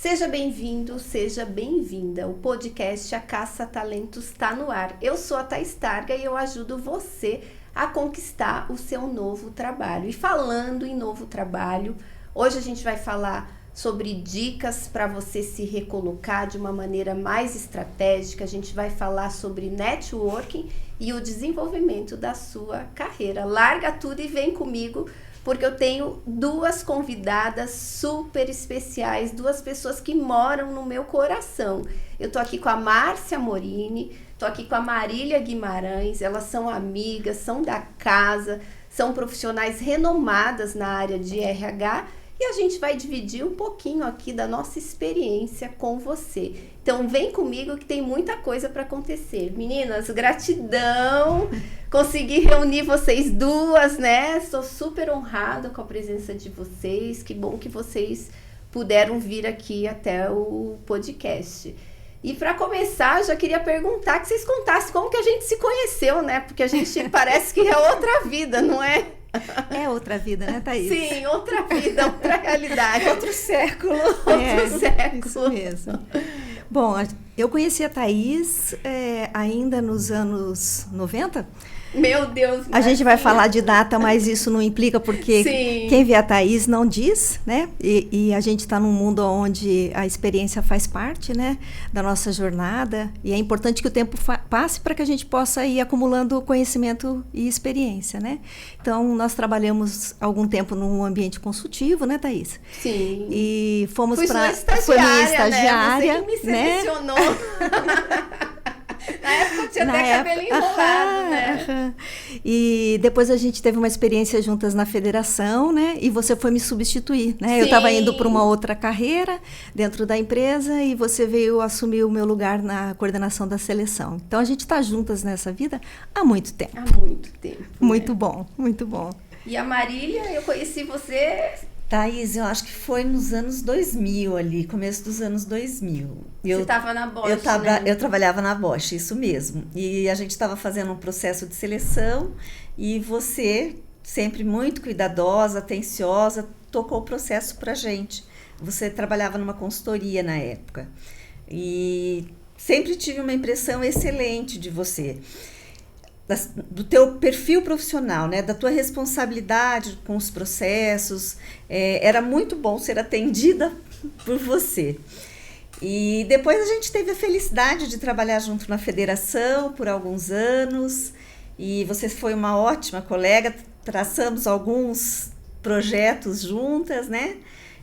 Seja bem-vindo, seja bem-vinda. O podcast A Caça Talentos está no ar. Eu sou a Thaís Targa e eu ajudo você a conquistar o seu novo trabalho. E falando em novo trabalho, hoje a gente vai falar sobre dicas para você se recolocar de uma maneira mais estratégica. A gente vai falar sobre networking e o desenvolvimento da sua carreira. Larga tudo e vem comigo, porque eu tenho duas convidadas super especiais, duas pessoas que moram no meu coração. Eu tô aqui com a Márcia Morini, tô aqui com a Marília Guimarães, elas são amigas, são da casa, são profissionais renomadas na área de RH e a gente vai dividir um pouquinho aqui da nossa experiência com você. Então vem comigo que tem muita coisa para acontecer. Meninas, gratidão! Consegui reunir vocês duas, né? Estou super honrada com a presença de vocês. Que bom que vocês puderam vir aqui até o podcast. E para começar, já queria perguntar que vocês contassem como que a gente se conheceu, né? Porque a gente parece que é outra vida, não é? É outra vida, né, Thaís? Sim, outra vida, outra realidade. Outro século. Outro século. Isso mesmo. Bom, eu conheci a Thaís ainda nos anos 90. Meu Deus. A gente vai falar de data, mas isso não implica porque Sim. Quem vê a Thaís não diz, né? E a gente está num mundo onde a experiência faz parte, né, da nossa jornada. E é importante que o tempo passe para que a gente possa ir acumulando conhecimento e experiência, né? Então, nós trabalhamos algum tempo num ambiente consultivo, né, Thaís? Sim. E fomos para... Fui minha estagiária, né? Você que me né? selecionou. Na época eu tinha até cabelo enrolado, né? E depois a gente teve uma experiência juntas na federação, né? E você foi me substituir, né? Sim. Eu estava indo para uma outra carreira dentro da empresa e você veio assumir o meu lugar na coordenação da seleção. Então a gente está juntas nessa vida há muito tempo. Há muito tempo. Muito né? bom, muito bom. E a Marília, eu conheci você... Thaís, eu acho que foi nos anos 2000 ali, começo dos anos 2000. Você estava na Bosch, né? né? Eu trabalhava na Bosch, isso mesmo. E a gente estava fazendo um processo de seleção e você, sempre muito cuidadosa, atenciosa, tocou o processo para a gente. Você trabalhava numa consultoria na época e sempre tive uma impressão excelente de você. Do teu perfil profissional, né, da tua responsabilidade com os processos, era muito bom ser atendida por você. E depois a gente teve a felicidade de trabalhar junto na federação por alguns anos, e você foi uma ótima colega, traçamos alguns projetos juntas, né?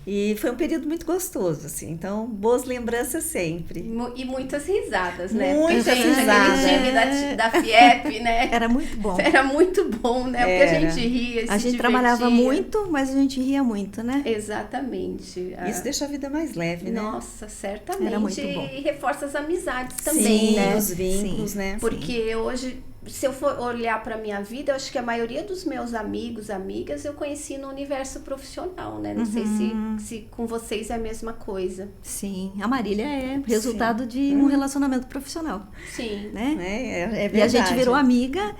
E foi um período muito gostoso, assim. Então, boas lembranças sempre. E muitas risadas, né? Muitas risadas. Aquele time da FIEP, né? Era muito bom. Era muito bom, né? Porque a gente ria, a gente trabalhava muito, mas a gente ria muito, né? Exatamente. Isso deixa a vida mais leve, né? Nossa, certamente. Era muito bom. E reforça as amizades também, Sim, né? os vínculos, Sim. né? Porque hoje, se eu for olhar para minha vida, eu acho que a maioria dos meus amigos, amigas, eu conheci no universo profissional, né? Não sei se com vocês é a mesma coisa. Sim, a Marília é resultado de um relacionamento profissional. Sim. Né? É verdade. E a gente virou amiga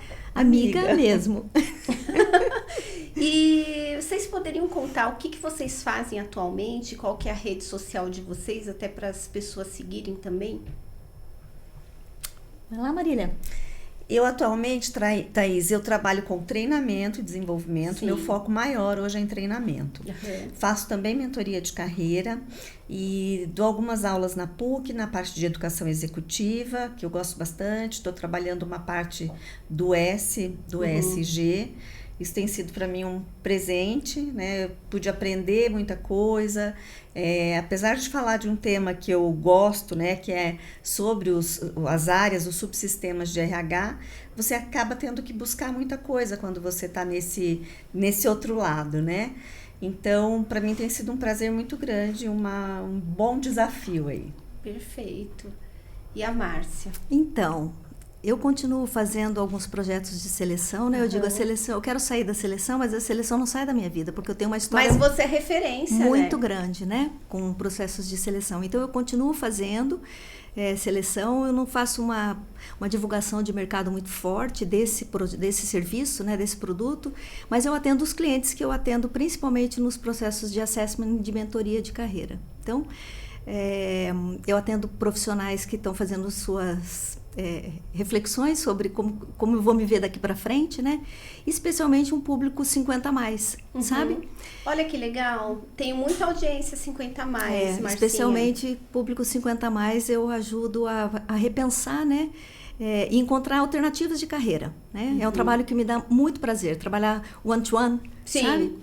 mesmo. E vocês poderiam contar o que vocês fazem atualmente? Qual que é a rede social de vocês, até para as pessoas seguirem também? Vai lá, Marília. Eu atualmente, Thaís, eu trabalho com treinamento e desenvolvimento. Sim. Meu foco maior hoje é em treinamento. Uhum. Faço também mentoria de carreira e dou algumas aulas na PUC, na parte de educação executiva, que eu gosto bastante. Estou trabalhando uma parte do ESG. Isso tem sido para mim um presente, né? Eu pude aprender muita coisa. Apesar de falar de um tema que eu gosto, né, que é sobre as áreas, os subsistemas de RH, você acaba tendo que buscar muita coisa quando você está nesse outro lado, né? Então, para mim tem sido um prazer muito grande, um bom desafio aí. Perfeito. E a Márcia? Então, eu continuo fazendo alguns projetos de seleção, né? Eu digo, a seleção, eu quero sair da seleção, mas a seleção não sai da minha vida, porque eu tenho uma história Mas você é referência, muito né? grande, né? Com processos de seleção. Então, eu continuo fazendo seleção, eu não faço uma divulgação de mercado muito forte desse serviço, né? Desse produto, mas eu atendo os clientes que eu atendo principalmente nos processos de assessment de mentoria de carreira. Então, Eu atendo profissionais que estão fazendo suas reflexões sobre como eu vou me ver daqui para frente, né? Especialmente um público 50 a mais, sabe? Olha que legal. Tem muita audiência 50 a mais, Marcinha. Especialmente público 50 a mais, eu ajudo a repensar, né? E encontrar alternativas de carreira, né? É um trabalho que me dá muito prazer, trabalhar one-to-one, sabe?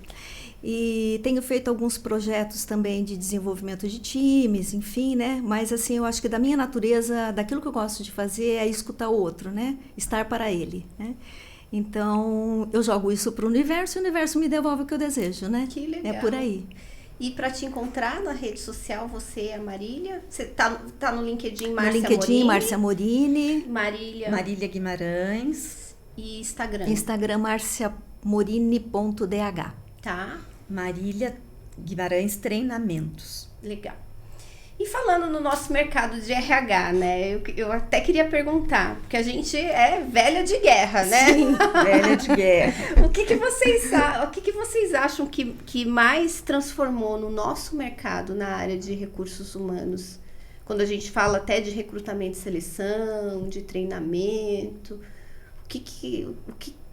E tenho feito alguns projetos também de desenvolvimento de times, enfim, né? Mas assim, eu acho que da minha natureza, daquilo que eu gosto de fazer é escutar o outro, né? Estar para ele, né? Então, eu jogo isso para o universo e o universo me devolve o que eu desejo, né? Que legal. É por aí. E para te encontrar na rede social, você é a Marília? Você tá no LinkedIn, Márcia No LinkedIn, Morini? Márcia Morini. Marília Guimarães. E Instagram? Instagram, marciamorini.dh. Tá. Marília Guimarães Treinamentos. Legal. E falando no nosso mercado de RH, né? Eu até queria perguntar, porque a gente é velha de guerra, né? Sim, velha de guerra. O que vocês acham que mais transformou no nosso mercado na área de recursos humanos? Quando a gente fala até de recrutamento e seleção, de treinamento,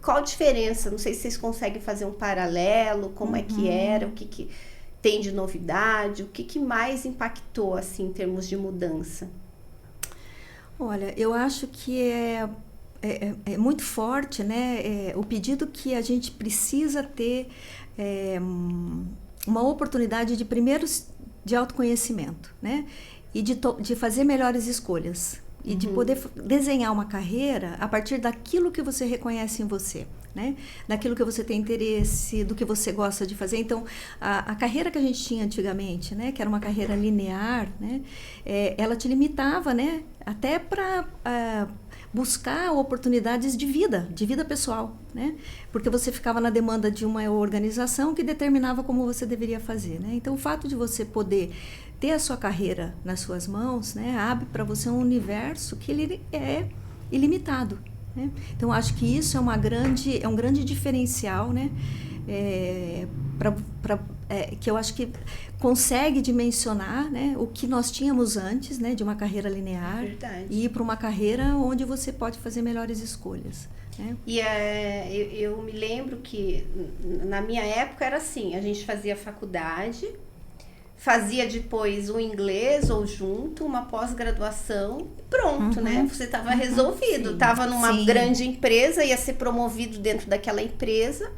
qual a diferença? Não sei se vocês conseguem fazer um paralelo, como é que era, o que tem de novidade, o que mais impactou, assim, em termos de mudança? Olha, eu acho que é muito forte, né? O pedido que a gente precisa ter uma oportunidade de de autoconhecimento, né? E de fazer melhores escolhas. E de poder desenhar uma carreira a partir daquilo que você reconhece em você, né? Daquilo que você tem interesse, do que você gosta de fazer. Então, a carreira que a gente tinha antigamente, né? Que era uma carreira linear, né? Ela te limitava, né? Até para buscar oportunidades de vida pessoal, né? Porque você ficava na demanda de uma organização que determinava como você deveria fazer, né? Então, o fato de você poder ter a sua carreira nas suas mãos, né, abre para você um universo que ele é ilimitado, né? Então, acho que isso é um grande diferencial, né? Que eu acho que consegue dimensionar, né, o que nós tínhamos antes, né, de uma carreira linear. Verdade. E ir para uma carreira onde você pode fazer melhores escolhas, né? E eu me lembro que na minha época era assim, a gente fazia faculdade, fazia depois o inglês ou junto, uma pós-graduação e pronto, né? Você estava resolvido, estava numa grande empresa, ia ser promovido dentro daquela empresa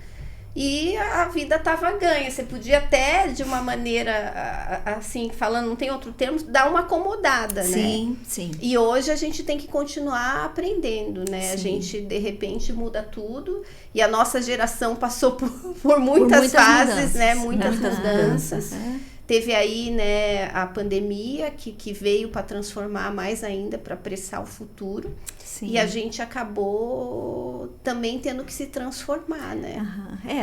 e a vida estava ganha. Você podia até, de uma maneira, assim, falando, não tem outro termo, dar uma acomodada, né? Sim. E hoje a gente tem que continuar aprendendo, né? Sim. A gente, de repente, muda tudo. E a nossa geração passou por muitas fases, mudanças, né? Muitas mudanças. É. Teve aí, né, a pandemia que veio para transformar mais ainda, para apressar o futuro. Sim. E a gente acabou também tendo que se transformar, né?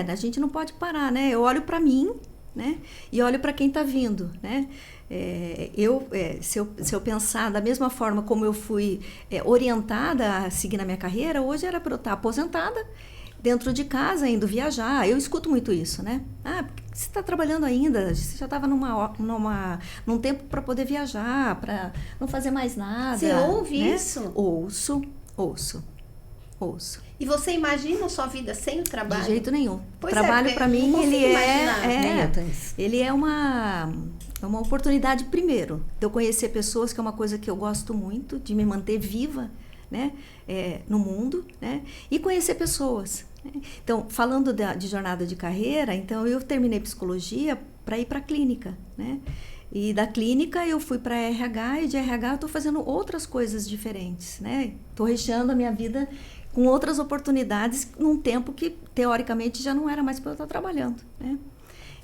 A gente não pode parar, né? Eu olho para mim, né? E olho para quem está vindo, né? Se eu pensar da mesma forma como eu fui orientada a seguir na minha carreira, hoje era para eu estar aposentada, dentro de casa, indo viajar. Eu escuto muito isso, né? Porque você está trabalhando ainda, você já estava num tempo para poder viajar, para não fazer mais nada. Você ouve, né? isso? Ouço. E você imagina a sua vida sem o trabalho? De jeito nenhum. Pois Trabalho para mim, ele é uma oportunidade, primeiro, de eu conhecer pessoas, que é uma coisa que eu gosto muito, de me manter viva, né, no mundo, né, e conhecer pessoas. Né? Então, falando de jornada de carreira, então eu terminei psicologia para ir para a clínica, né? E da clínica eu fui para RH, e de RH eu estou fazendo outras coisas diferentes, né? Estou recheando a minha vida com outras oportunidades num tempo que, teoricamente, já não era mais para eu estar trabalhando, né?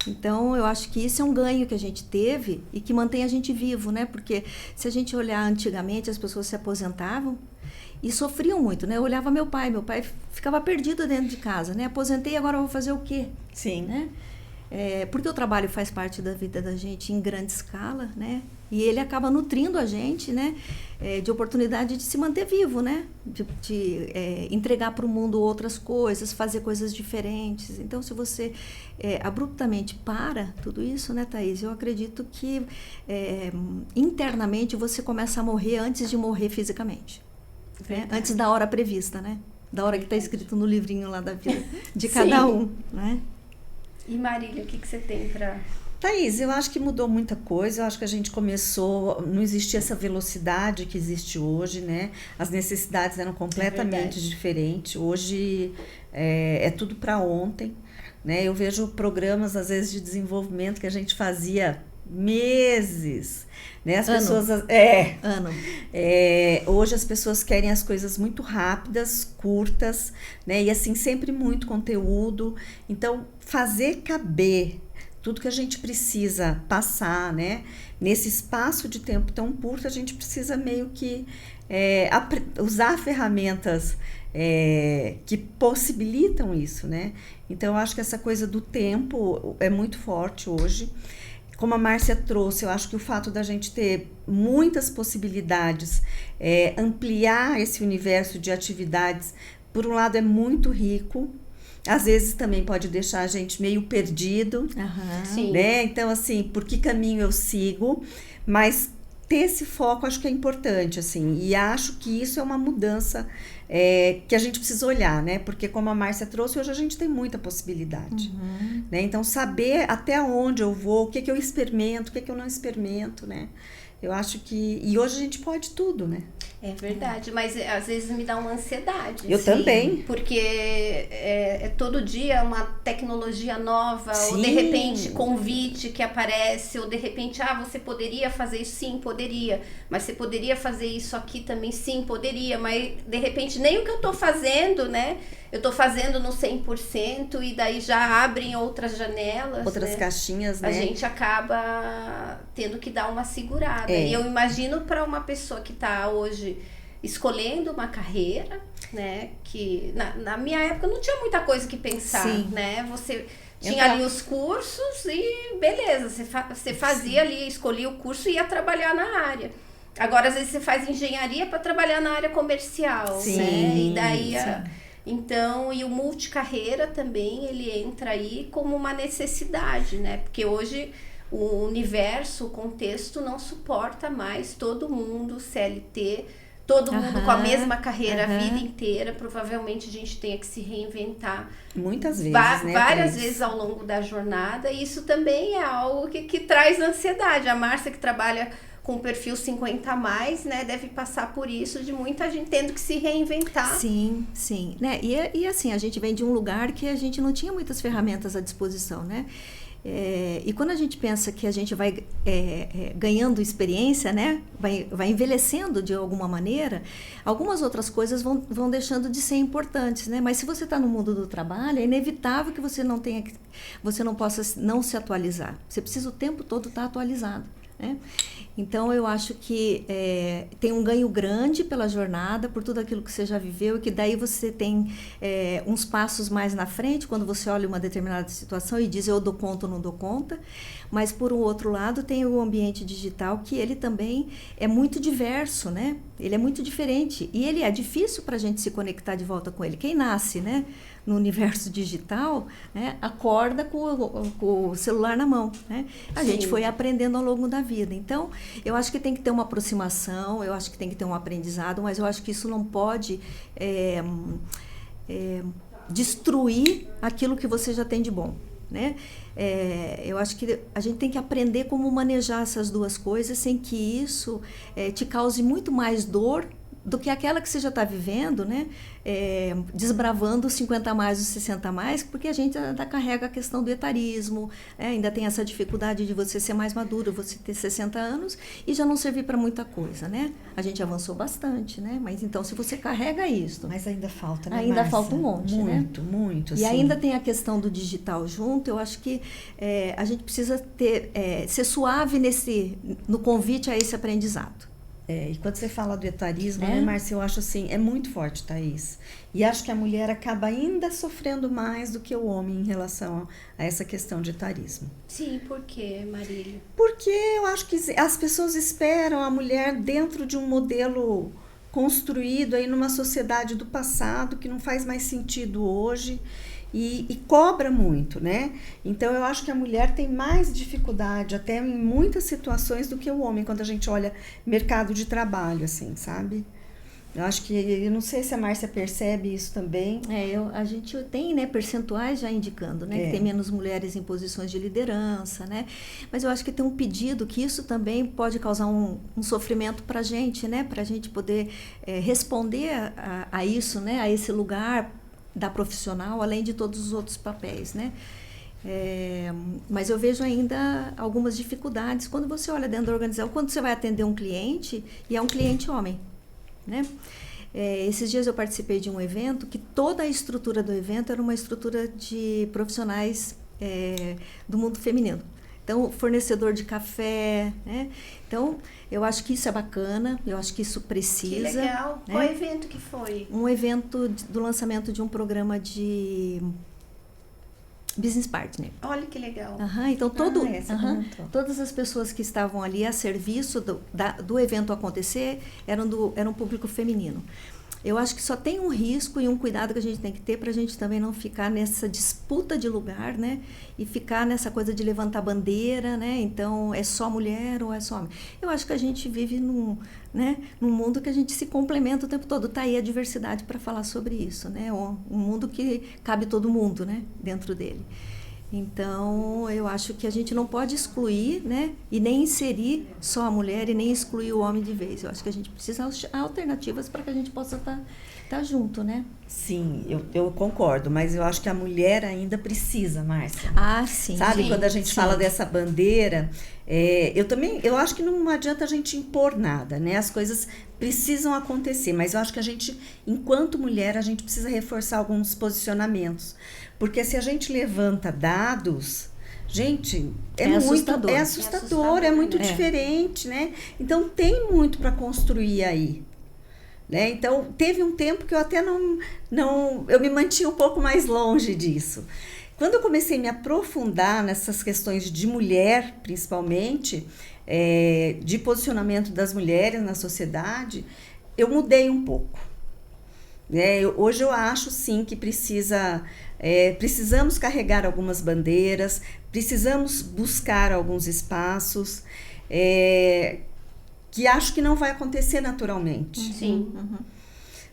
Então, eu acho que isso é um ganho que a gente teve e que mantém a gente vivo, né? Porque se a gente olhar antigamente, as pessoas se aposentavam e sofriam muito, né? Eu olhava meu pai ficava perdido dentro de casa, né? Aposentei, agora eu vou fazer o quê? Sim. Né? porque o trabalho faz parte da vida da gente em grande escala, né? E ele acaba nutrindo a gente, né? De oportunidade de se manter vivo, né? De entregar para o mundo outras coisas, fazer coisas diferentes. Então, se você abruptamente para tudo isso, né, Thaís? Eu acredito que internamente você começa a morrer antes de morrer fisicamente. Né? Antes da hora prevista, né? Da hora que está escrito no livrinho lá da vida de cada um, né? E Marília, o que você tem para... Thaís, eu acho que mudou muita coisa, eu acho que a gente começou, não existia essa velocidade que existe hoje, né? As necessidades eram completamente diferentes, hoje é tudo para ontem, né? Eu vejo programas, às vezes, de desenvolvimento que a gente fazia meses, né? As pessoas... Ano. Hoje as pessoas querem as coisas muito rápidas, curtas, né? E assim, sempre muito conteúdo, então fazer caber tudo que a gente precisa passar, né? Nesse espaço de tempo tão curto, a gente precisa meio que usar ferramentas que possibilitam isso, né? Então, eu acho que essa coisa do tempo é muito forte hoje. Como a Márcia trouxe, eu acho que o fato da gente ter muitas possibilidades, ampliar esse universo de atividades, por um lado é muito rico, às vezes também pode deixar a gente meio perdido, né? Então, assim, por que caminho eu sigo? Mas ter esse foco acho que é importante, assim, e acho que isso é uma mudança que a gente precisa olhar, né? Porque como a Márcia trouxe, hoje a gente tem muita possibilidade, né? Então, saber até onde eu vou, o que eu experimento, o que eu não experimento, né? Eu acho que... E hoje a gente pode tudo, né? É verdade, mas às vezes me dá uma ansiedade. Eu também. Porque todo dia uma tecnologia nova, Sim. ou de repente convite que aparece, ou de repente, você poderia fazer isso? Sim, poderia. Mas você poderia fazer isso aqui também? Sim, poderia. Mas de repente nem o que eu tô fazendo, né? Eu tô fazendo no 100% e daí já abrem outras janelas. Outras né? caixinhas, né? A gente acaba tendo que dar uma segurada. E eu imagino para uma pessoa que tá hoje escolhendo uma carreira, né? Que na minha época não tinha muita coisa que pensar, Sim. né? Você tinha ali os cursos e beleza, você fazia ali, escolhia o curso e ia trabalhar na área. Agora, às vezes, você faz engenharia para trabalhar na área comercial, Sim, né? E daí... sim. Então, e o multicarreira também, ele entra aí como uma necessidade, né? Porque hoje o universo, o contexto não suporta mais todo mundo CLT, todo mundo com a mesma carreira a vida inteira. Provavelmente a gente tenha que se reinventar. Muitas vezes, né? Várias vezes ao longo da jornada. E isso também é algo que traz ansiedade. A Márcia, que trabalha com perfil 50 a mais, né, deve passar por isso, de muita gente tendo que se reinventar. Sim, sim. Né? E assim, a gente vem de um lugar que a gente não tinha muitas ferramentas à disposição, né? E quando a gente pensa que a gente vai ganhando experiência, né? Vai envelhecendo de alguma maneira, algumas outras coisas vão deixando de ser importantes, né? Mas se você está no mundo do trabalho, é inevitável que você não possa não se atualizar. Você precisa o tempo todo estar atualizado, né? Então, eu acho que tem um ganho grande pela jornada, por tudo aquilo que você já viveu, e que daí você tem uns passos mais na frente, quando você olha uma determinada situação e diz, eu dou conta ou não dou conta. Mas, por um outro lado, tem o ambiente digital, que ele também é muito diverso, né? Ele é muito diferente, e ele é difícil para a gente se conectar de volta com ele. Quem nasce, né, no universo digital, né, acorda com o celular na mão, né? A gente foi aprendendo ao longo da vida. Então, eu acho que tem que ter uma aproximação, eu acho que tem que ter um aprendizado, mas eu acho que isso não pode destruir aquilo que você já tem de bom, né? Eu acho que a gente tem que aprender como manejar essas duas coisas sem que isso te cause muito mais dor do que aquela que você já está vivendo, né? Desbravando os 50 a mais, os 60 a mais, porque a gente ainda carrega a questão do etarismo, né? Ainda tem essa dificuldade de você ser mais maduro, você ter 60 anos e já não servir para muita coisa, né? A gente avançou bastante, né? Mas então, se você carrega isso... Mas ainda falta, né, ainda Márcia? falta um monte, muito, né? Muito, E ainda tem a questão do digital junto. Eu acho que a gente precisa ser suave no convite a esse aprendizado. E quando você fala do etarismo, né, Márcia, eu acho assim, é muito forte, Thaís. E acho que a mulher acaba ainda sofrendo mais do que o homem em relação a essa questão de etarismo. Sim, por quê, Marília? Porque eu acho que as pessoas esperam a mulher dentro de um modelo construído aí numa sociedade do passado que não faz mais sentido hoje. E cobra muito, né? Então, eu acho que a mulher tem mais dificuldade, até em muitas situações, do que o homem, quando a gente olha mercado de trabalho, assim, sabe? Eu não sei se a Márcia percebe isso também. A gente tem, né, percentuais já indicando, né, que tem menos mulheres em posições de liderança, né? Mas eu acho que tem um pedido que isso também pode causar um sofrimento para a gente, né? Para a gente poder responder a isso, né? A esse lugar da profissional, além de todos os outros papéis, né? Mas eu vejo ainda algumas dificuldades quando você olha dentro da organização, quando você vai atender um cliente e é um cliente homem, né? Esses dias eu participei de um evento que toda a estrutura do evento era uma estrutura de profissionais do mundo feminino. Então, fornecedor de café, né? Então, eu acho que isso é bacana, eu acho que isso precisa. Que legal. Né? Qual evento que foi? Um evento do lançamento de um programa de business partner. Olha que legal. Então, todas as pessoas que estavam ali a serviço do evento acontecer eram um público feminino. Eu acho que só tem um risco e um cuidado que a gente tem que ter para a gente também não ficar nessa disputa de lugar, né? E ficar nessa coisa de levantar bandeira, né? Então, é só mulher ou é só homem? Eu acho que a gente vive num mundo que a gente se complementa o tempo todo. Tá aí a diversidade para falar sobre isso, né? Um mundo que cabe todo mundo, né? Dentro dele. Então, eu acho que a gente não pode excluir, né? E nem inserir só a mulher e nem excluir o homem de vez. Eu acho que a gente precisa de alternativas para que a gente possa estar junto, né? Sim, eu concordo, mas eu acho que a mulher ainda precisa, Márcia. Sim. Sabe, sim, quando a gente fala dessa bandeira, eu acho que não adianta a gente impor nada, né? As coisas precisam acontecer, mas eu acho que a gente, enquanto mulher, a gente precisa reforçar alguns posicionamentos. Porque se a gente levanta dados, gente, é assustador, é muito diferente, né? Então, tem muito para construir aí. Né? Então, teve um tempo que eu até eu me mantinha um pouco mais longe disso. Quando eu comecei a me aprofundar nessas questões de mulher, principalmente, de posicionamento das mulheres na sociedade, eu mudei um pouco. Hoje eu acho, sim, que precisamos carregar algumas bandeiras, precisamos buscar alguns espaços, que acho que não vai acontecer naturalmente. Sim.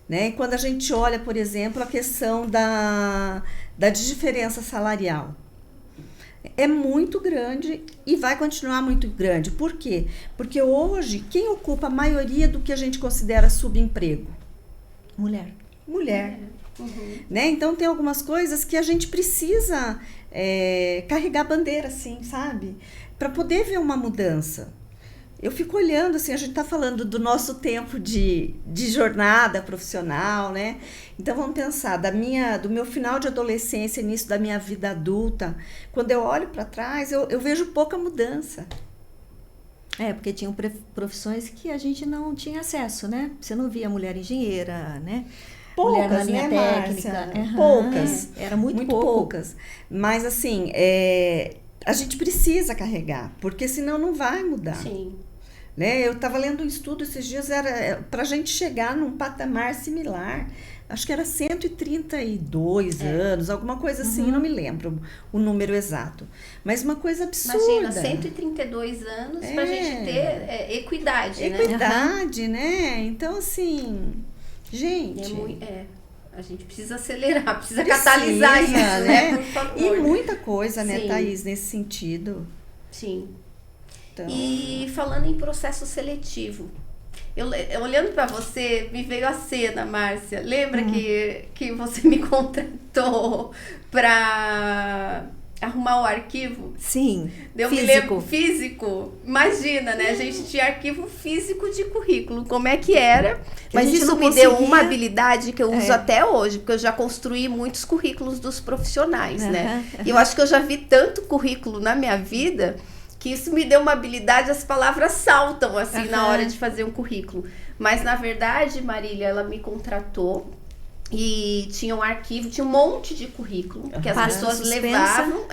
Né? E quando a gente olha, por exemplo, a questão da diferença salarial, é muito grande e vai continuar muito grande. Por quê? Porque hoje, quem ocupa a maioria do que a gente considera subemprego? Mulher. Né? Então, tem algumas coisas que a gente precisa carregar bandeira, assim, sabe? Para poder ver uma mudança. Eu fico olhando, assim, a gente está falando do nosso tempo de jornada profissional, né? Então, vamos pensar, do meu final de adolescência, início da minha vida adulta, quando eu olho para trás, eu vejo pouca mudança. Porque tinham profissões que a gente não tinha acesso, né? Você não via mulher engenheira, né? Poucas, mulher na linha técnica. Márcia? Poucas. Era muito poucas. Mas, assim, a gente precisa carregar, porque senão não vai mudar. Sim. Né? Eu estava lendo um estudo esses dias, era para a gente chegar num patamar similar, acho que era 132 anos, alguma coisa assim, não me lembro o número exato. Mas uma coisa absurda. Imagina, 132 anos para a gente ter equidade, né? Equidade, né? Então, assim, gente... A gente precisa acelerar, precisa catalisar isso, né? Por favor. E muita coisa, né, Sim. Thaís, nesse sentido. Sim. Então... E falando em processo seletivo, eu olhando para você, me veio a cena, Márcia. Lembra que você me contratou para arrumar o arquivo? Sim, Eu me lembro, físico. Imagina, né? A gente tinha arquivo físico de currículo, como é que era. Mas isso me deu uma habilidade que eu uso até hoje, porque eu já construí muitos currículos dos profissionais, né? E eu acho que eu já vi tanto currículo na minha vida que isso me deu uma habilidade, as palavras saltam, assim, na hora de fazer um currículo. Mas, na verdade, Marília, ela me contratou e tinha um arquivo, tinha um monte de currículo que as pessoas levavam.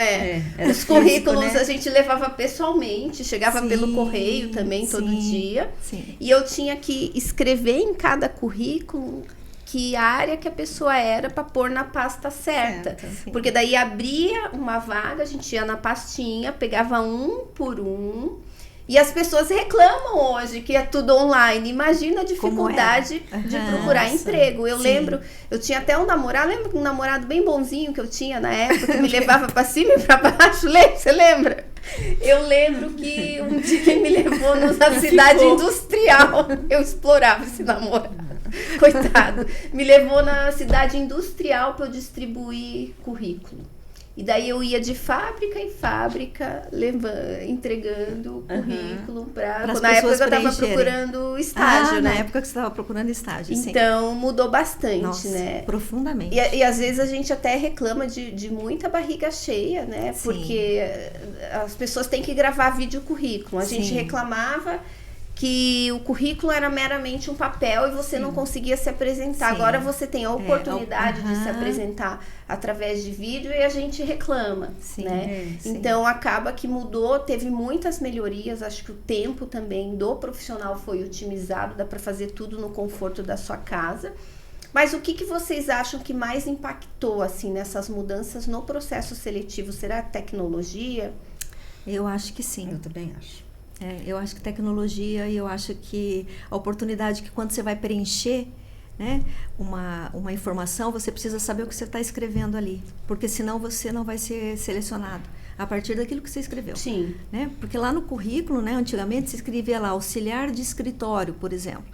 Os currículos, né? A gente levava pessoalmente, chegava pelo correio também todo dia. Sim. E eu tinha que escrever em cada currículo que área que a pessoa era para pôr na pasta certa. Porque daí abria uma vaga, a gente ia na pastinha, pegava um por um. E as pessoas reclamam hoje que é tudo online. Imagina a dificuldade de procurar emprego. Eu lembro, eu tinha até um namorado bem bonzinho que eu tinha na época, que me levava para cima e para baixo. Você lembra? Eu lembro que um dia ele me levou na cidade industrial. Eu explorava esse namorado. Coitado. Me levou na cidade industrial para eu distribuir currículo. E daí eu ia de fábrica em fábrica, entregando currículo para... Na época eu estava procurando estágio, né? Na época que você estava procurando estágio, então, mudou bastante, Nossa, né? Profundamente. E às vezes a gente até reclama de muita barriga cheia, né? Porque as pessoas têm que gravar vídeo currículo. A gente reclamava que o currículo era meramente um papel e você não conseguia se apresentar. Agora você tem a oportunidade de se apresentar através de vídeo e a gente reclama, né? Então, acaba que mudou, teve muitas melhorias. Acho que o tempo também do profissional foi otimizado, dá para fazer tudo no conforto da sua casa. Mas o que vocês acham que mais impactou, assim, nessas mudanças no processo seletivo? Será a tecnologia? Eu acho que sim. Eu também acho. Eu acho que tecnologia, e eu acho que a oportunidade que quando você vai preencher, né, uma informação, você precisa saber o que você está escrevendo ali, porque senão você não vai ser selecionado a partir daquilo que você escreveu. Sim. Né? Porque lá no currículo, né, antigamente se escrevia lá auxiliar de escritório, por exemplo.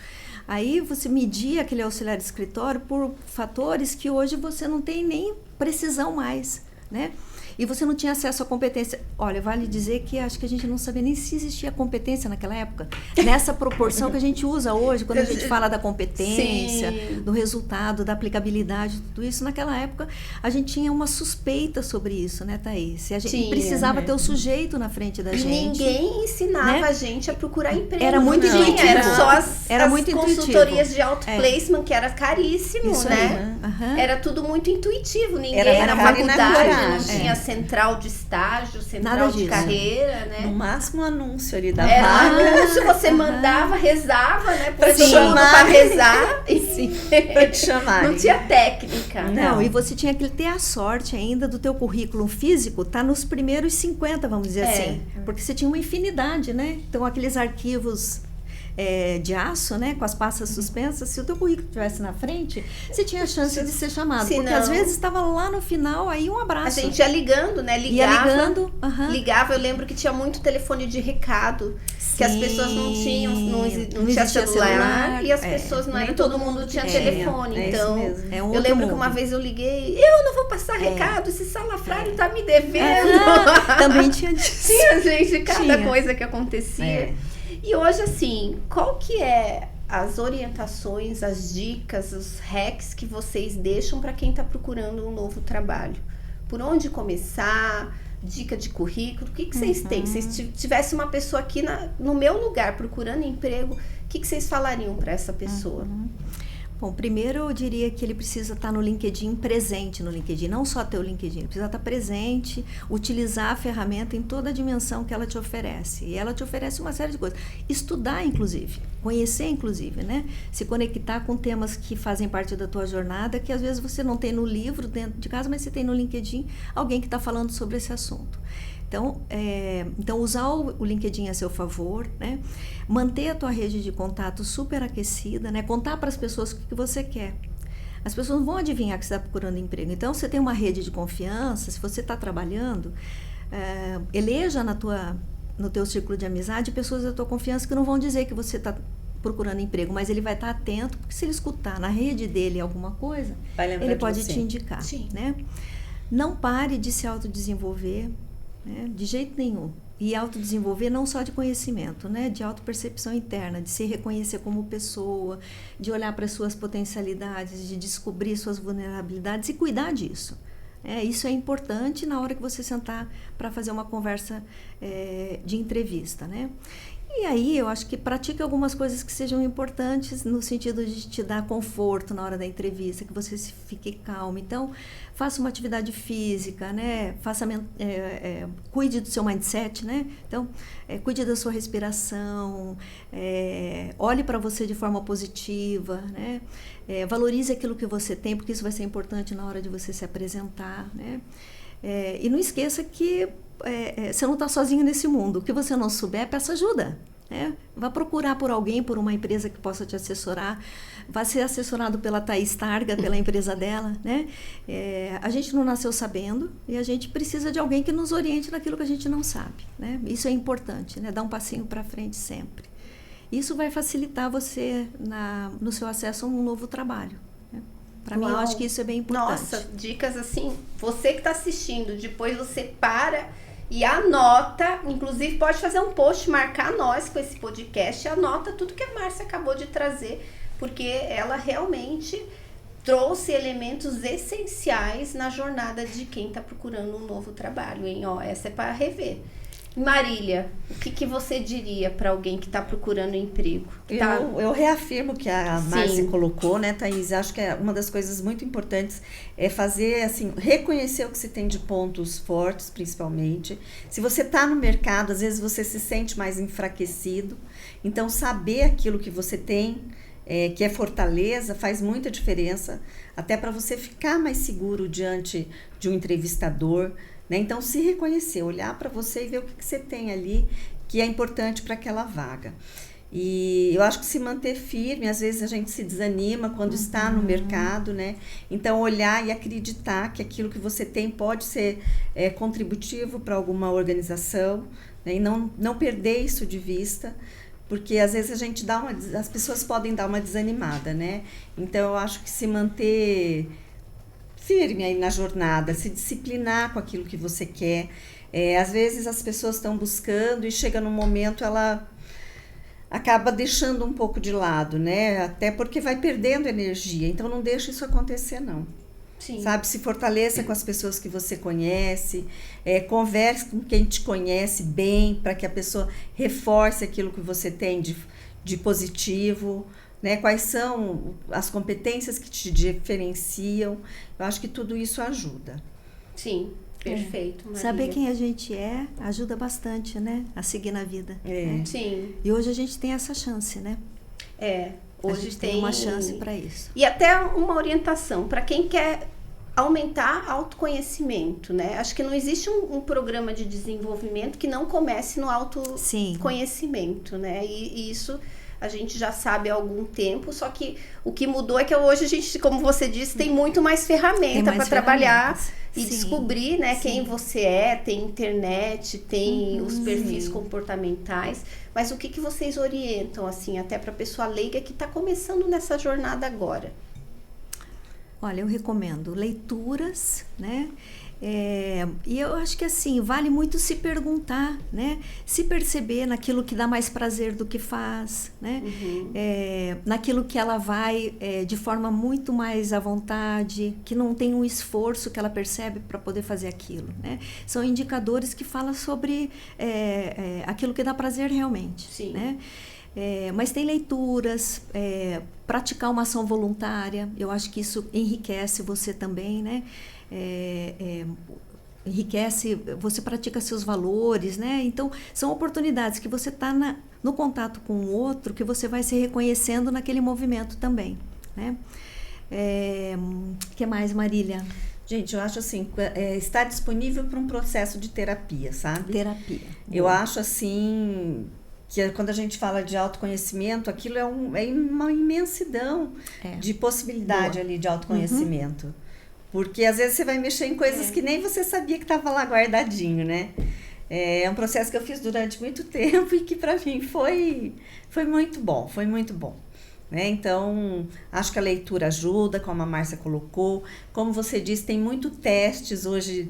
Aí você media aquele auxiliar de escritório por fatores que hoje você não tem nem precisão mais, né? E você não tinha acesso à competência. Olha, vale dizer que acho que a gente não sabia nem se existia competência naquela época. Nessa proporção que a gente usa hoje, quando a gente fala da competência, do resultado, da aplicabilidade, tudo isso. Naquela época, a gente tinha uma suspeita sobre isso, né, Thaís? A gente precisava ter o sujeito na frente da gente. Ninguém ensinava a gente a procurar emprego. Era muito intuitivo. Era só as consultorias de auto-placement, que era caríssimo, isso, né? Era tudo muito intuitivo. Ninguém era na faculdade, não tinha central de estágio, central de carreira, né? No máximo anúncio ali da vaga. Era anúncio, você mandava, rezava, né? Pra te chamar, pra rezar. Pra te chamar. Não tinha técnica. Não, e você tinha que ter a sorte ainda do teu currículo físico tá nos primeiros 50, vamos dizer assim. Porque você tinha uma infinidade, né? Então, aqueles arquivos de aço, né, com as pastas suspensas, se o teu currículo estivesse na frente, você tinha a chance de ser chamado. Porque às vezes estava lá no final, aí um abraço. A gente ia ligando, né? Ligava, eu lembro que tinha muito telefone de recado, que as pessoas não tinham, não tinha celular, e as pessoas, não era todo mundo tinha telefone. Então, eu lembro que uma vez eu liguei, eu não vou passar recado, esse salafrário tá me devendo. Também tinha disso. Tinha, gente, cada coisa que acontecia. E hoje, assim, qual que é as orientações, as dicas, os hacks que vocês deixam para quem está procurando um novo trabalho? Por onde começar? Dica de currículo? O que vocês têm? Se tivesse uma pessoa aqui no meu lugar procurando emprego, o que vocês falariam para essa pessoa? Bom, primeiro eu diria que ele precisa estar no LinkedIn, presente no LinkedIn, não só ter o LinkedIn, ele precisa estar presente, utilizar a ferramenta em toda a dimensão que ela te oferece. E ela te oferece uma série de coisas. Estudar, inclusive, conhecer, inclusive, né? Se conectar com temas que fazem parte da tua jornada, que às vezes você não tem no livro dentro de casa, mas você tem no LinkedIn alguém que está falando sobre esse assunto. Então usar o LinkedIn a seu favor, né? Manter a tua rede de contato super aquecida, né? Contar para as pessoas o que você quer. As pessoas não vão adivinhar que você está procurando emprego. Então, você tem uma rede de confiança, se você está trabalhando, eleja no teu círculo de amizade pessoas da tua confiança que não vão dizer que você está procurando emprego, mas ele vai estar atento, porque se ele escutar na rede dele alguma coisa, ele pode te indicar. Né? Não pare de se autodesenvolver, né? De jeito nenhum. E autodesenvolver não só de conhecimento, né? De autopercepção interna, de se reconhecer como pessoa, de olhar para as suas potencialidades, de descobrir suas vulnerabilidades e cuidar disso. Isso é importante na hora que você sentar para fazer uma conversa de entrevista, né? E aí eu acho que pratique algumas coisas que sejam importantes no sentido de te dar conforto na hora da entrevista, que você fique calmo. Então, faça uma atividade física, né? Cuide do seu mindset, né? Então, cuide da sua respiração, olhe para você de forma positiva, né? Valorize aquilo que você tem, porque isso vai ser importante na hora de você se apresentar, né? E não esqueça que você não está sozinho nesse mundo. O que você não souber, peça ajuda. Vá procurar por alguém, por uma empresa que possa te assessorar. Vá ser assessorado pela Thaís Targa, pela empresa dela, né? A gente não nasceu sabendo e a gente precisa de alguém que nos oriente naquilo que a gente não sabe, né? Isso é importante, né? Dar um passinho para frente sempre. Isso vai facilitar você no seu acesso a um novo trabalho. Para mim, eu acho que isso é bem importante. Nossa, dicas assim, você que está assistindo, depois você para e anota, inclusive pode fazer um post, marcar nós com esse podcast, anota tudo que a Márcia acabou de trazer, porque ela realmente trouxe elementos essenciais na jornada de quem está procurando um novo trabalho, hein? Essa é para rever. Marília, o que você diria para alguém que está procurando emprego? Eu reafirmo o que a Márcia colocou, né, Thaís? Acho que uma das coisas muito importantes é fazer, assim, reconhecer o que se tem de pontos fortes, principalmente. Se você está no mercado, às vezes você se sente mais enfraquecido. Então, saber aquilo que você tem, que é fortaleza, faz muita diferença, até para você ficar mais seguro diante de um entrevistador, né? Então, se reconhecer, olhar para você e ver o que você tem ali que é importante para aquela vaga. E eu acho que se manter firme, às vezes a gente se desanima quando está no mercado, né? Então, olhar e acreditar que aquilo que você tem pode ser contributivo para alguma organização, né? E não perder isso de vista, porque às vezes as pessoas podem dar uma desanimada, né? Então, eu acho que se manter firme aí na jornada, se disciplinar com aquilo que você quer. Às vezes as pessoas estão buscando e chega num momento ela acaba deixando um pouco de lado, né? Até porque vai perdendo energia. Então não deixa isso acontecer, não. Sim. Sabe? Se fortaleça com as pessoas que você conhece, converse com quem te conhece bem, para que a pessoa reforce aquilo que você tem de positivo, né? Quais são as competências que te diferenciam. Eu acho que tudo isso ajuda. Sim, perfeito, Marília. Saber quem a gente ajuda bastante, né? A seguir na vida. Sim. E hoje a gente tem essa chance, né? Hoje a gente tem uma chance para isso. E até uma orientação para quem quer aumentar autoconhecimento, né? Acho que não existe um programa de desenvolvimento que não comece no autoconhecimento, né? E isso a gente já sabe há algum tempo, só que o que mudou é que hoje a gente, como você disse, tem muito mais ferramenta para trabalhar e descobrir, né, quem você é. Tem internet, tem os perfis comportamentais, mas o que vocês orientam, assim, até para a pessoa leiga que está começando nessa jornada agora? Olha, eu recomendo leituras, né? E eu acho que assim, vale muito se perguntar, né? Se perceber naquilo que dá mais prazer do que faz, né? Naquilo que ela vai de forma muito mais à vontade, que não tem um esforço que ela percebe para poder fazer aquilo, né? São indicadores que falam sobre aquilo que dá prazer realmente. Sim. Né? Mas tem leituras, praticar uma ação voluntária, eu acho que isso enriquece você também, né? Enriquece, você pratica seus valores, né? Então, são oportunidades que você está no contato com o outro, que você vai se reconhecendo naquele movimento também, né? Que mais, Marília? Gente, eu acho assim, estar disponível para um processo de terapia, sabe? Terapia. Eu acho assim que quando a gente fala de autoconhecimento, aquilo é uma imensidão de possibilidade ali de autoconhecimento. Porque às vezes você vai mexer em coisas que nem você sabia que estava lá guardadinho, né? É um processo que eu fiz durante muito tempo e que para mim foi muito bom, né? Então, acho que a leitura ajuda, como a Márcia colocou. Como você disse, tem muito testes hoje,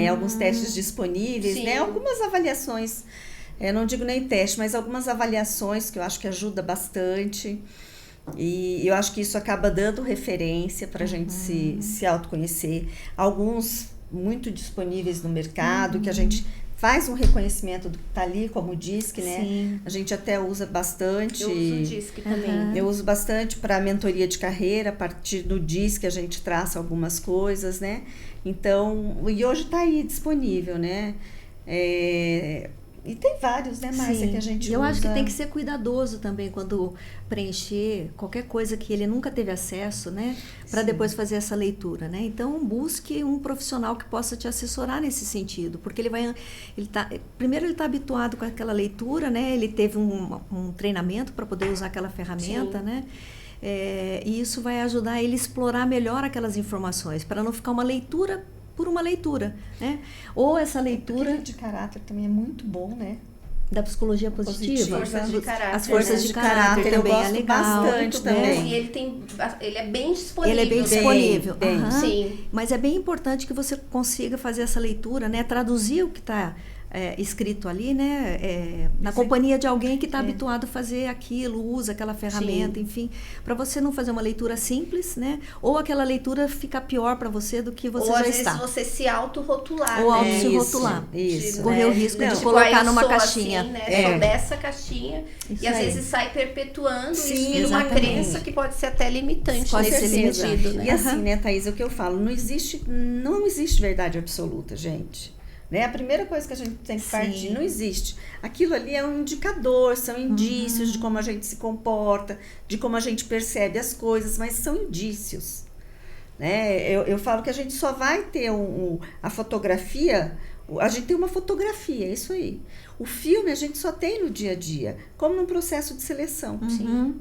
alguns testes disponíveis, né? Algumas avaliações, não digo nem teste, mas algumas avaliações que eu acho que ajuda bastante. E eu acho que isso acaba dando referência para a gente se autoconhecer. Alguns muito disponíveis no mercado, que a gente faz um reconhecimento do que está ali, como o DISC, né? Sim. A gente até usa bastante. Eu uso o DISC também. Eu uso bastante para mentoria de carreira, a partir do DISC a gente traça algumas coisas, né? Então, e hoje está aí disponível, né? E tem vários, né, Márcia, que a gente usa. Eu acho que tem que ser cuidadoso também quando preencher qualquer coisa que ele nunca teve acesso, né? Para depois fazer essa leitura, né? Então, busque um profissional que possa te assessorar nesse sentido, porque primeiro ele está habituado com aquela leitura, né? Ele teve um treinamento para poder usar aquela ferramenta, né? E isso vai ajudar ele a explorar melhor aquelas informações, para não ficar uma leitura por uma leitura, né? Ou essa leitura de caráter também é muito bom, né? Da psicologia positiva. Forças de caráter. As forças de caráter eu também gosto é legal. bastante também. E ele é bem disponível. Ele é bem disponível. Bem. Sim. Mas é bem importante que você consiga fazer essa leitura, né? Traduzir o que está escrito ali, né? Na companhia de alguém que está habituado a fazer aquilo, usa aquela ferramenta, enfim, para você não fazer uma leitura simples, né? Ou aquela leitura fica pior para você do que você ou já às está. vezes você se auto-rotular, Ou né? auto-se-rotular. Isso. Correr o risco de Tipo, colocar eu numa sou caixinha. Assim, né? Sou dessa caixinha. Isso e às aí. vezes sai perpetuando Sim, isso vira uma exatamente. crença que pode ser até limitante Pode nesse ser sentido, né? E assim, né, Thaís, é o que eu falo, não existe verdade absoluta, gente. Né? A primeira coisa que a gente tem que partir, não existe. Aquilo ali é um indicador, são indícios de como a gente se comporta, de como a gente percebe as coisas, mas são indícios. Né? Eu falo que a gente só vai ter a fotografia, a gente tem uma fotografia, é isso aí. O filme a gente só tem no dia a dia, como num processo de seleção.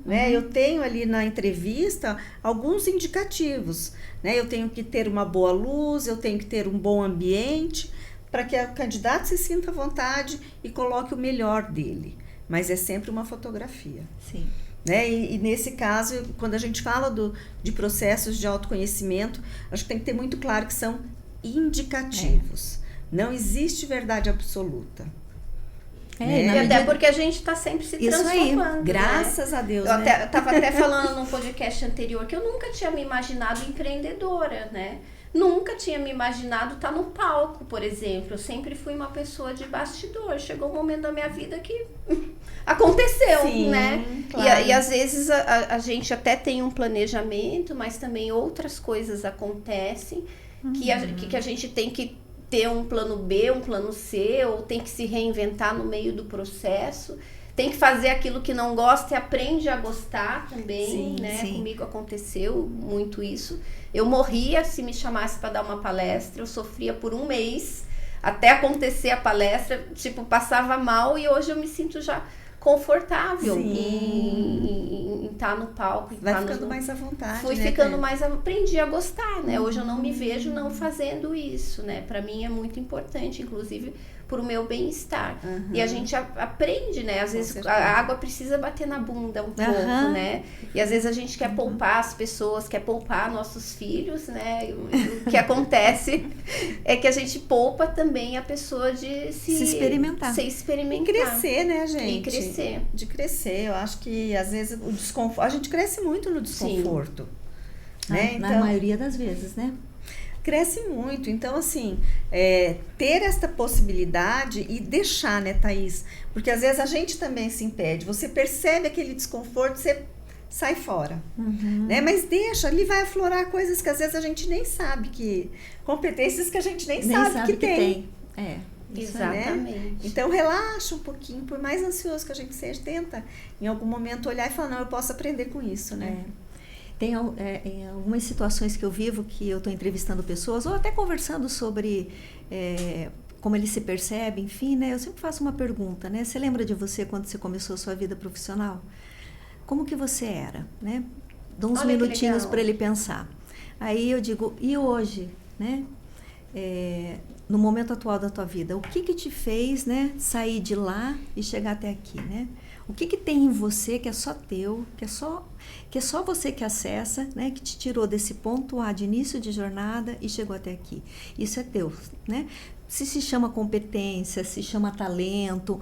Né? Eu tenho ali na entrevista alguns indicativos. Né? Eu tenho que ter uma boa luz, eu tenho que ter um bom ambiente, para que o candidato se sinta à vontade e coloque o melhor dele. Mas é sempre uma fotografia. Sim. Né? E nesse caso, quando a gente fala de processos de autoconhecimento, acho que tem que ter muito claro que são indicativos. Não existe verdade absoluta. E até porque a gente está sempre se transformando. Graças a Deus. Eu estava até falando num podcast anterior que eu nunca tinha me imaginado empreendedora, né? Nunca tinha me imaginado estar no palco, por exemplo. Eu sempre fui uma pessoa de bastidor. Chegou um momento da minha vida que aconteceu, Sim, né? claro. E às vezes a gente até tem um planejamento, mas também outras coisas acontecem que a gente tem que ter um plano B, um plano C, ou tem que se reinventar no meio do processo. Tem que fazer aquilo que não gosta e aprende a gostar também, né? Sim. Comigo aconteceu muito isso. Eu morria se me chamasse para dar uma palestra, eu sofria por um mês até acontecer a palestra, tipo, passava mal e hoje eu me sinto já confortável em estar no palco. Vai ficando mais à vontade, Fui ficando mais, aprendi a gostar, né? Hoje eu não me vejo não fazendo isso, né? Para mim é muito importante, inclusive por o meu bem-estar. E a gente aprende, né? Às vezes a água precisa bater na bunda um pouco, né? E às vezes a gente quer poupar as pessoas, quer poupar nossos filhos, né? O que acontece é que a gente poupa também a pessoa de se experimentar. E crescer, né, gente? E crescer. De crescer. Eu acho que às vezes o desconforto... A gente cresce muito no desconforto. Né? Na maioria das vezes, né? Cresce muito, então assim, ter esta possibilidade e deixar, né, Thaís? Porque às vezes a gente também se impede, você percebe aquele desconforto, você sai fora, né? Mas deixa, ali vai aflorar coisas que às vezes a gente nem sabe competências que a gente nem sabe que tem. Exatamente. Né? Então relaxa um pouquinho, por mais ansioso que a gente seja, tenta em algum momento olhar e falar, não, eu posso aprender com isso, né? Tem em algumas situações que eu vivo, que eu estou entrevistando pessoas, ou até conversando sobre como eles se percebem, enfim, né? Eu sempre faço uma pergunta, né? Você lembra de você quando você começou a sua vida profissional? Como que você era, né? Dá uns minutinhos para ele pensar. Aí eu digo, e hoje, né? No momento atual da tua vida, o que te fez, né, sair de lá e chegar até aqui, né? O que tem em você que é só teu, que é só você que acessa, né, que te tirou desse ponto A de início de jornada e chegou até aqui. Isso é teu, né? Se chama competência, se chama talento,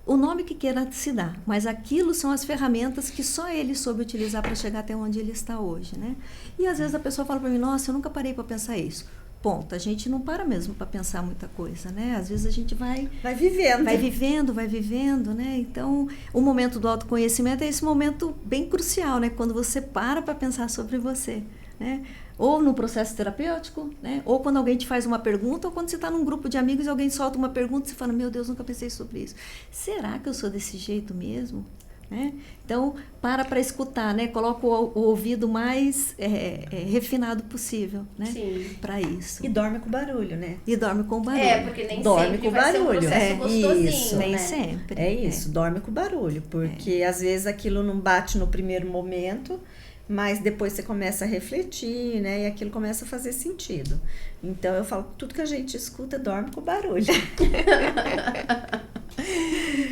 o nome que queira se dar, mas aquilo são as ferramentas que só ele soube utilizar para chegar até onde ele está hoje, né? E às vezes a pessoa fala para mim, nossa, eu nunca parei para pensar isso. ponto. A gente não para mesmo para pensar muita coisa, né? Às vezes a gente vai vivendo, né? Então, o momento do autoconhecimento é esse momento bem crucial, né? Quando você para pensar sobre você, né? Ou no processo terapêutico, né? Ou quando alguém te faz uma pergunta, ou quando você está num grupo de amigos e alguém solta uma pergunta e você fala, meu Deus, nunca pensei sobre isso. Será que eu sou desse jeito mesmo? Né? Então, para escutar, né? Coloca o ouvido mais refinado possível, né? Para isso. E dorme com barulho, né? E dorme com barulho. Porque nem dorme sempre com vai barulho. ser um processo gostosinho, isso, né? Nem sempre. É isso, dorme com barulho, porque às vezes aquilo não bate no primeiro momento, mas depois você começa a refletir, né? E aquilo começa a fazer sentido. Então eu falo, tudo que a gente escuta dorme com barulho.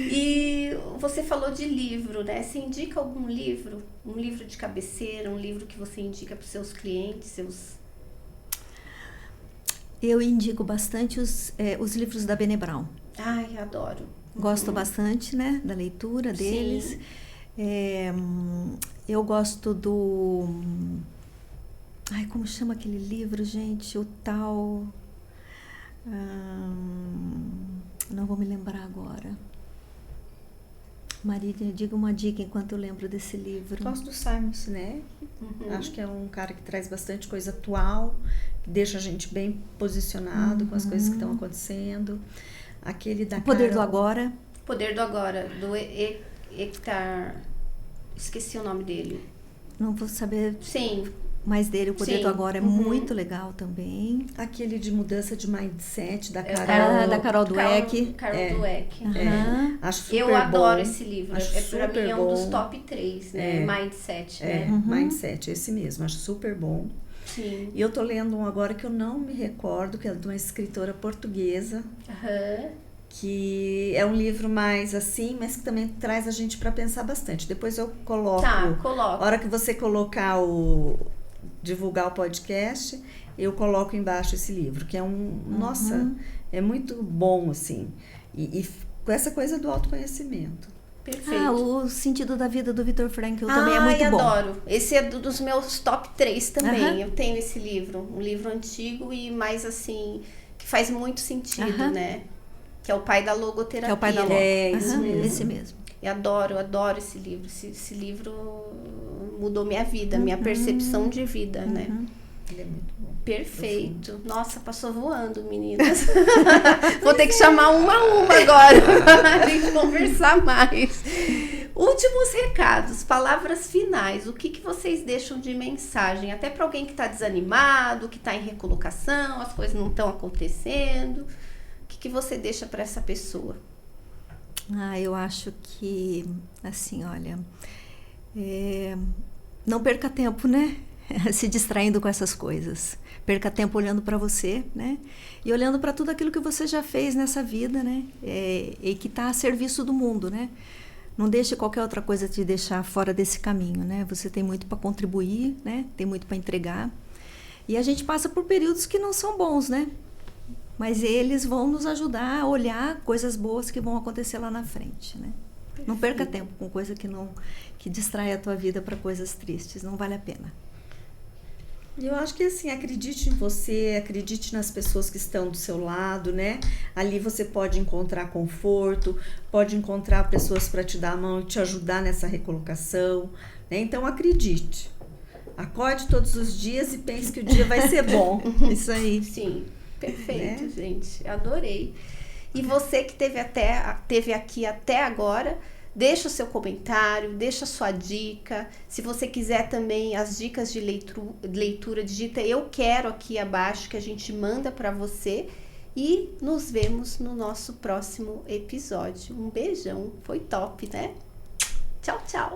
E você falou de livro, né? Você indica algum livro? Um livro de cabeceira, um livro que você indica para os seus clientes, Eu indico bastante os livros da Brené Brown. Ai, adoro. Gosto bastante, né? Da leitura deles. Eu gosto do... Ai, como chama aquele livro, gente? O tal... não vou me lembrar agora. Marília, diga uma dica enquanto eu lembro desse livro. Gosto do Simon Sinek. Acho que é um cara que traz bastante coisa atual, que deixa a gente bem posicionado com as coisas que estão acontecendo. Aquele da O Poder do Agora. Poder do Agora, do Hector... Esqueci o nome dele. Não vou saber... Sim. Mas dele, o Poder do Agora é muito legal também. Aquele de mudança de mindset da Carol. Da Carol Dweck. Carol Dweck. Acho super Eu adoro bom. esse livro. Acho pra mim é um bom. dos top 3, né? Mindset, né? Mindset, esse mesmo. Acho super bom. Sim. E eu tô lendo um agora que eu não me recordo, que é de uma escritora portuguesa. Que é um livro mais assim, mas que também traz a gente para pensar bastante. Depois eu coloco. Coloca. A hora que você colocar divulgar o podcast, eu coloco embaixo esse livro, que é nossa, é muito bom, assim. E com essa coisa do autoconhecimento. Perfeito. O Sentido da Vida do Viktor Frankl também é muito bom. Adoro. Esse é dos meus top 3 também. Eu tenho esse livro, um livro antigo e mais assim, que faz muito sentido, né? Que é o pai da logoterapia. Que é o pai da logo. Isso mesmo. Esse mesmo. Eu adoro esse livro. Esse livro mudou minha vida, minha percepção de vida, né? Ele é muito bom. Perfeito. Profundo. Nossa, passou voando, meninas. Vou ter que chamar uma a uma agora pra gente conversar mais. Últimos recados, palavras finais. O que vocês deixam de mensagem? Até para alguém que está desanimado, que está em recolocação, as coisas não estão acontecendo. O que você deixa para essa pessoa? Eu acho que, assim, olha, não perca tempo, né? Se distraindo com essas coisas. Perca tempo olhando para você, né? E olhando para tudo aquilo que você já fez nessa vida, né? E que está a serviço do mundo, né? Não deixe qualquer outra coisa te deixar fora desse caminho, né? Você tem muito para contribuir, né? Tem muito para entregar. E a gente passa por períodos que não são bons, né? Mas eles vão nos ajudar a olhar coisas boas que vão acontecer lá na frente, né? Perfeito. Não perca tempo com coisa que distrai a tua vida para coisas tristes, não vale a pena. Eu acho que assim, acredite em você, acredite nas pessoas que estão do seu lado, né? Ali você pode encontrar conforto, pode encontrar pessoas para te dar a mão e te ajudar nessa recolocação, né? Então acredite. Acorde todos os dias e pense que o dia vai ser bom. Isso aí. Sim. Perfeito, gente. Adorei. E você que teve aqui até agora, deixa o seu comentário, deixa a sua dica. Se você quiser também as dicas de leitura, digita eu quero aqui abaixo que a gente manda para você. E nos vemos no nosso próximo episódio. Um beijão. Foi top, né? Tchau, tchau.